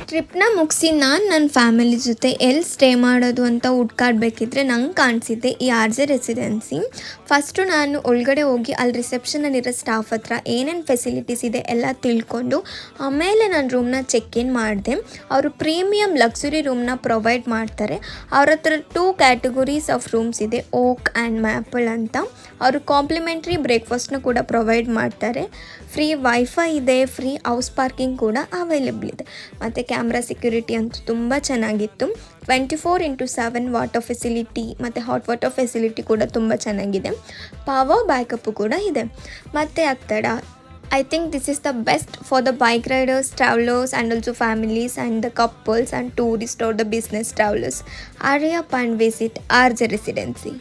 ಟ್ರಿಪ್ನ ಮುಗಿಸಿ ನನ್ನ ಫ್ಯಾಮಿಲಿ ಜೊತೆ ಎಲ್ಲಿ ಸ್ಟೇ ಮಾಡೋದು ಅಂತ ಹುಡ್ಕಾಡ್ಬೇಕಿದ್ರೆ ನಂಗೆ ಕಾಣಿಸಿದ್ದೆ ಈ ಆರ್ ಜೆ ರೆಸಿಡೆನ್ಸಿ. ಫಸ್ಟು ನಾನು ಒಳಗಡೆ ಹೋಗಿ ಅಲ್ಲಿ ರಿಸೆಪ್ಷನಲ್ಲಿರೋ ಸ್ಟಾಫ್ ಹತ್ರ ಏನೇನು ಫೆಸಿಲಿಟೀಸ್ ಇದೆ ಎಲ್ಲ ತಿಳ್ಕೊಂಡು ಆಮೇಲೆ ನಾನು ರೂಮ್ನ ಚೆಕ್ ಇನ್ ಮಾಡಿದೆ. ಅವರು ಪ್ರೀಮಿಯಂ ಲಕ್ಸುರಿ ರೂಮ್ನ ಪ್ರೊವೈಡ್ ಮಾಡ್ತಾರೆ. ಅವ್ರ ಹತ್ರ 2 ಕ್ಯಾಟಗರೀಸ್ ಆಫ್ ರೂಮ್ಸ್ ಇದೆ, ಓಕ್ ಆ್ಯಂಡ್ ಮ್ಯಾಪಲ್ ಅಂತ. ಅವರು ಕಾಂಪ್ಲಿಮೆಂಟ್ರಿ ಬ್ರೇಕ್ಫಾಸ್ಟ್ನ ಕೂಡ ಪ್ರೊವೈಡ್ ಮಾಡ್ತಾರೆ. ಫ್ರೀ ವೈಫೈ ಇದೆ, ಫ್ರೀ ಹೌಸ್ ಪಾರ್ಕಿಂಗ್ ಕೂಡ ಅವೈಲೇಬಲ್ ಇದೆ. ಮತ್ತು ಕ್ಯಾಮ್ರಾ ಸೆಕ್ಯೂರಿಟಿ ಅಂತೂ ತುಂಬ ಚೆನ್ನಾಗಿತ್ತು. 24x7 ವಾಟರ್ ಫೆಸಿಲಿಟಿ ಮತ್ತು ಹಾಟ್ ವಾಟರ್ ಫೆಸಿಲಿಟಿ ಕೂಡ ತುಂಬ ಚೆನ್ನಾಗಿದೆ. ಪವರ್ ಬ್ಯಾಕಪ್ಪು ಕೂಡ ಇದೆ. ಮತ್ತು ಆಗ್ತಡ I think this is the best for the bike riders, travelers and also families and the couples and tourists or the business travelers. Hurry up and visit RJ Residency.